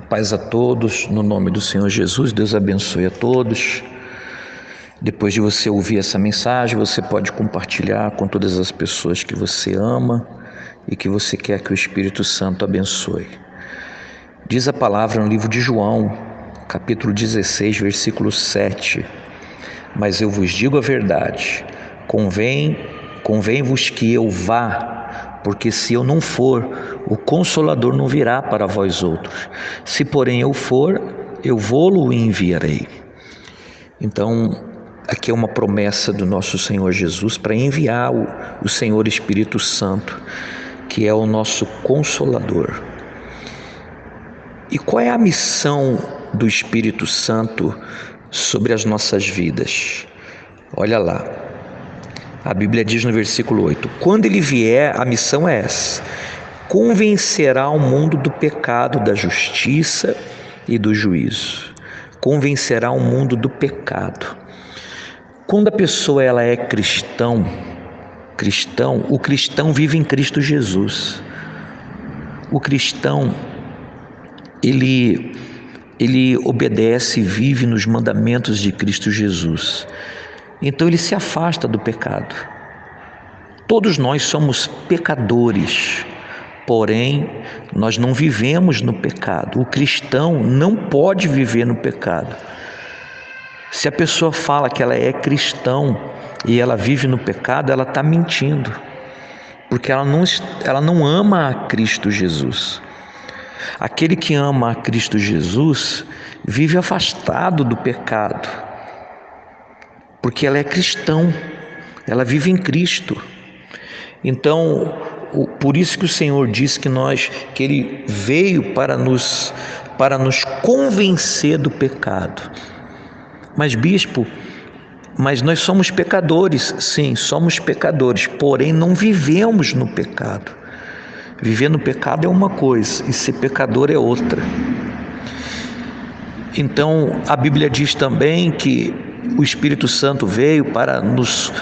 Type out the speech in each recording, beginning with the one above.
Paz a todos, no nome do Senhor Jesus. Deus abençoe a todos. Depois de você ouvir essa mensagem, você pode compartilhar com todas as pessoas que você ama e que você quer que o Espírito Santo abençoe. Diz a palavra no livro de João, capítulo 16, versículo 7: Mas eu vos digo a verdade, convém-vos que eu vá, porque se eu não for, o Consolador não virá para vós outros. Se porém eu for, eu vou-lo enviarei. Então, aqui é uma promessa do nosso Senhor Jesus para enviar o Senhor Espírito Santo, que é o nosso Consolador. E qual é a missão do Espírito Santo sobre as nossas vidas? Olha lá, a Bíblia diz no versículo 8: quando ele vier, a missão é essa: convencerá o mundo do pecado, da justiça e do juízo. Convencerá o mundo do pecado. Quando a pessoa ela é cristão, o cristão vive em Cristo Jesus. O cristão ele obedece e vive nos mandamentos de Cristo Jesus. Então ele se afasta do pecado. Todos nós somos pecadores, porém nós não vivemos no pecado. O cristão não pode viver no pecado. Se a pessoa fala que ela é cristão e ela vive no pecado, ela está mentindo, porque ela não ama a Cristo Jesus. Aquele que ama a Cristo Jesus vive afastado do pecado, porque ela é cristão, ela vive em Cristo. Então, por isso que o Senhor disse que Ele veio para nos convencer do pecado. Mas bispo, nós somos pecadores. Sim, somos pecadores, porém não vivemos no pecado. Viver no pecado é uma coisa e ser pecador é outra. Então a Bíblia diz também que o Espírito Santo veio para nos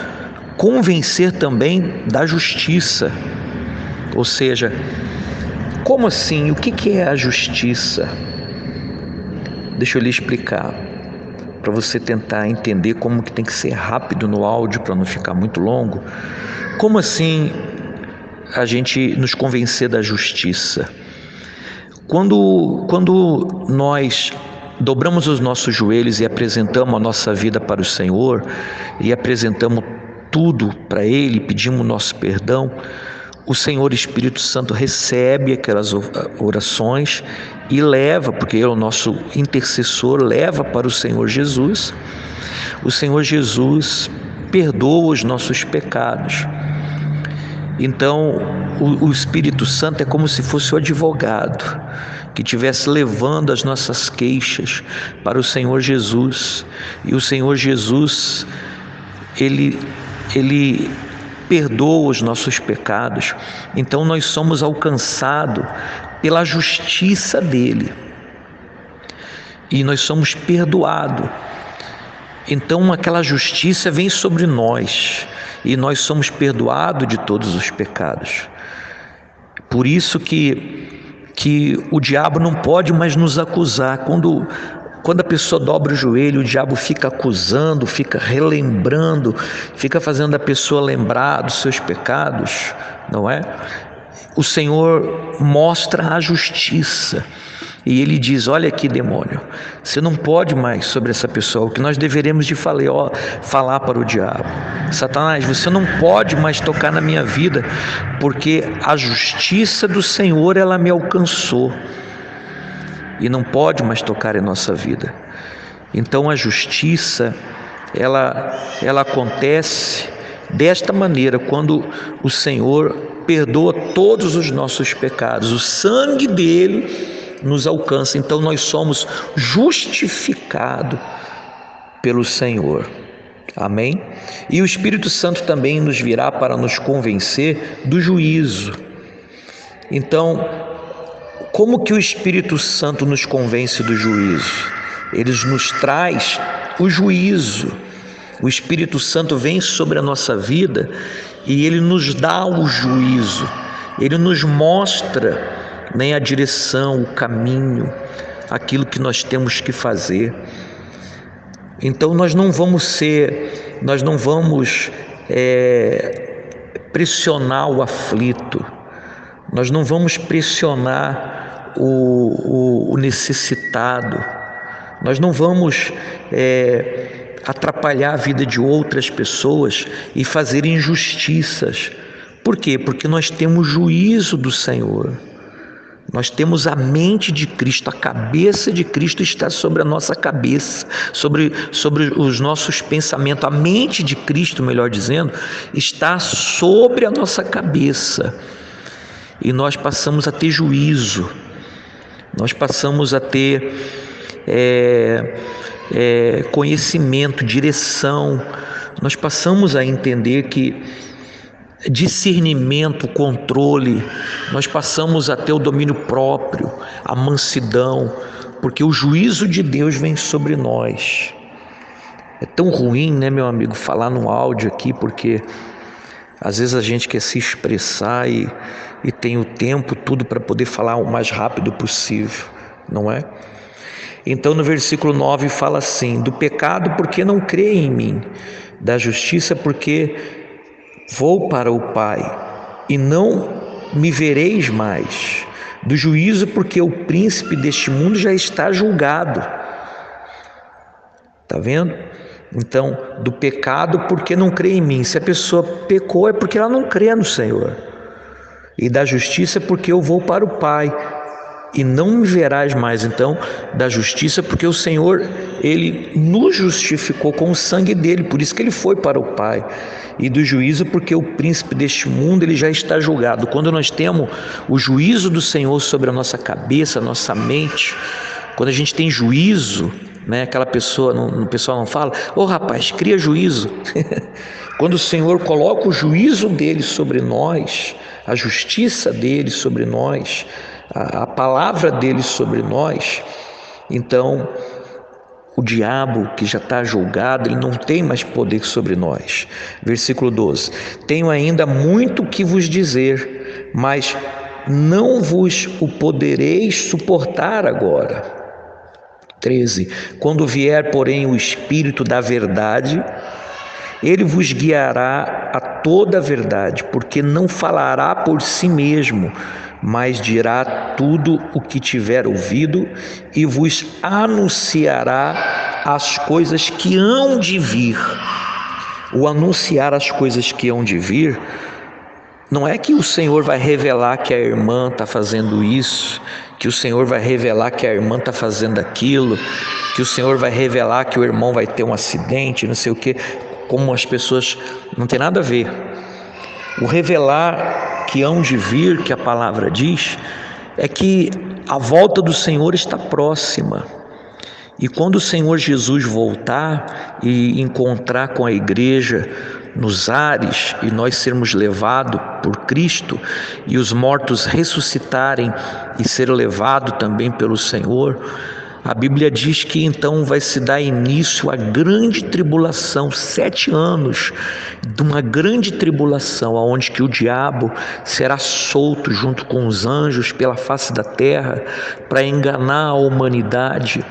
convencer também da justiça. Ou seja, como assim? O que é a justiça? Deixa eu lhe explicar, para você tentar entender como que tem que ser rápido no áudio para não ficar muito longo. Como assim a gente nos convencer da justiça? Quando nós dobramos os nossos joelhos e apresentamos a nossa vida para o Senhor e apresentamos tudo para Ele, pedimos o nosso perdão, o Senhor Espírito Santo recebe aquelas orações e leva, porque Ele é o nosso intercessor, leva para o Senhor Jesus. O Senhor Jesus perdoa os nossos pecados. Então o Espírito Santo é como se fosse o advogado que estivesse levando as nossas queixas para o Senhor Jesus. E o Senhor Jesus, Ele perdoa os nossos pecados. Então nós somos alcançados pela justiça dele e nós somos perdoados. Então aquela justiça vem sobre nós e nós somos perdoados de todos os pecados. Por isso que o diabo não pode mais nos acusar. Quando a pessoa dobra o joelho, o diabo fica acusando, fica relembrando, fica fazendo a pessoa lembrar dos seus pecados, não é? O Senhor mostra a justiça e Ele diz: olha aqui, demônio, você não pode mais sobre essa pessoa. O que nós deveremos de falar para o diabo: Satanás, você não pode mais tocar na minha vida, porque a justiça do Senhor, ela me alcançou e não pode mais tocar em nossa vida. Então a justiça ela acontece desta maneira, quando o Senhor perdoa todos os nossos pecados. O sangue dele nos alcança. Então nós somos justificados pelo Senhor. Amém? E o Espírito Santo também nos virá para nos convencer do juízo. Então, como que o Espírito Santo nos convence do juízo? Ele nos traz o juízo. O Espírito Santo vem sobre a nossa vida e ele nos dá o juízo. Ele nos mostra a direção, o caminho. aquilo que nós temos que fazer. Então nós não vamos pressionar o aflito, nós não vamos pressionar o necessitado, nós não vamos atrapalhar a vida de outras pessoas e fazer injustiças. Por quê? Porque nós temos juízo do Senhor. Nós temos a mente de Cristo, a cabeça de Cristo está sobre a nossa cabeça, sobre os nossos pensamentos. A mente de Cristo, melhor dizendo, está sobre a nossa cabeça. E nós passamos a ter juízo, nós passamos a ter conhecimento, direção, nós passamos a entender que discernimento, controle, nós passamos a ter o domínio próprio, a mansidão, porque o juízo de Deus vem sobre nós. É tão ruim, né, meu amigo, falar no áudio aqui, porque às vezes a gente quer se expressar e tem o tempo, tudo para poder falar o mais rápido possível, não é? Então no versículo 9 fala assim: do pecado porque não crê em mim, da justiça porque vou para o Pai e não me vereis mais, do juízo porque o príncipe deste mundo já está julgado. Está vendo? Então, do pecado porque não crê em mim. Se a pessoa pecou é porque ela não crê no Senhor. E da justiça porque eu vou para o Pai e não me verás mais. Então, da justiça porque o Senhor, Ele nos justificou com o sangue dele, por isso que Ele foi para o Pai. E do juízo porque o príncipe deste mundo, ele já está julgado. Quando nós temos o juízo do Senhor sobre a nossa cabeça, a nossa mente, quando a gente tem juízo, né, aquela pessoa, o pessoal não fala, rapaz, cria juízo. Quando o Senhor coloca o juízo dele sobre nós, a justiça dele sobre nós, a palavra dele sobre nós, então o diabo, que já está julgado, ele não tem mais poder sobre nós. Versículo 12: tenho ainda muito que vos dizer, mas não vos o podereis suportar agora. 13: quando vier, porém, o Espírito da verdade, ele vos guiará a toda a verdade, porque não falará por si mesmo, mas dirá tudo o que tiver ouvido e vos anunciará as coisas que hão de vir. O anunciar as coisas que hão de vir não é que o Senhor vai revelar que a irmã está fazendo isso, que o Senhor vai revelar que a irmã está fazendo aquilo, que o Senhor vai revelar que o irmão vai ter um acidente, não sei o que, como as pessoas, não tem nada a ver. O revelar que hão de vir, que a palavra diz, é que a volta do Senhor está próxima. E quando o Senhor Jesus voltar e encontrar com a igreja nos ares, e nós sermos levados por Cristo, e os mortos ressuscitarem e ser levados também pelo Senhor, a Bíblia diz que então vai se dar início à grande tribulação, 7 anos de uma grande tribulação, onde que o diabo será solto junto com os anjos pela face da terra para enganar a humanidade.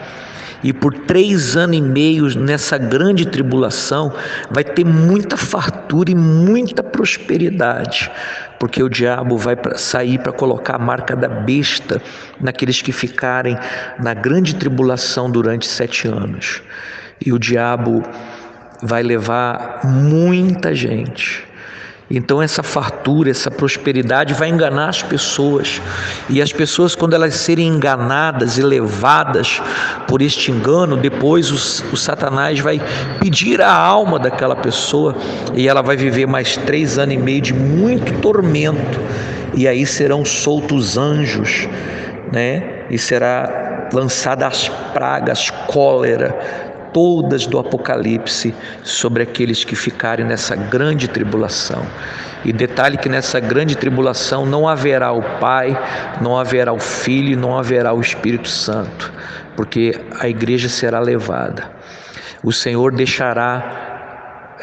E por 3 anos e meio nessa grande tribulação vai ter muita fartura e muita prosperidade, porque o diabo vai sair para colocar a marca da besta naqueles que ficarem na grande tribulação durante 7 anos. E o diabo vai levar muita gente. Então essa fartura, essa prosperidade vai enganar as pessoas. E as pessoas, quando elas serem enganadas e levadas por este engano, depois o Satanás vai pedir a alma daquela pessoa e ela vai viver mais 3 anos e meio de muito tormento. E aí serão soltos anjos, né? E será lançada as pragas, cólera, todas do Apocalipse sobre aqueles que ficarem nessa grande tribulação. E detalhe que nessa grande tribulação não haverá o Pai, não haverá o Filho, não haverá o Espírito Santo, porque a igreja será levada. O Senhor deixará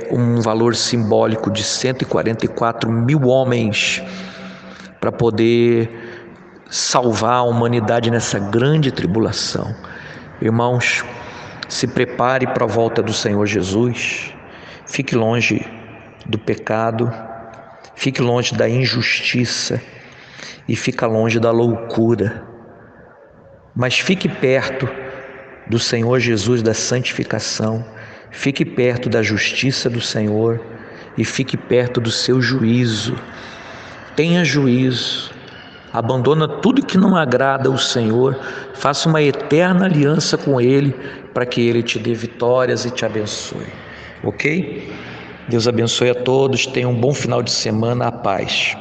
um valor simbólico de 144 mil homens para poder salvar a humanidade nessa grande tribulação. Irmãos, se prepare para a volta do Senhor Jesus. Fique longe do pecado, fique longe da injustiça e fique longe da loucura. Mas fique perto do Senhor Jesus, da santificação. Fique perto da justiça do Senhor e fique perto do seu juízo. Tenha juízo. Abandona tudo que não agrada ao Senhor. Faça uma eterna aliança com Ele para que Ele te dê vitórias e te abençoe. Ok? Deus abençoe a todos. Tenham um bom final de semana. A paz.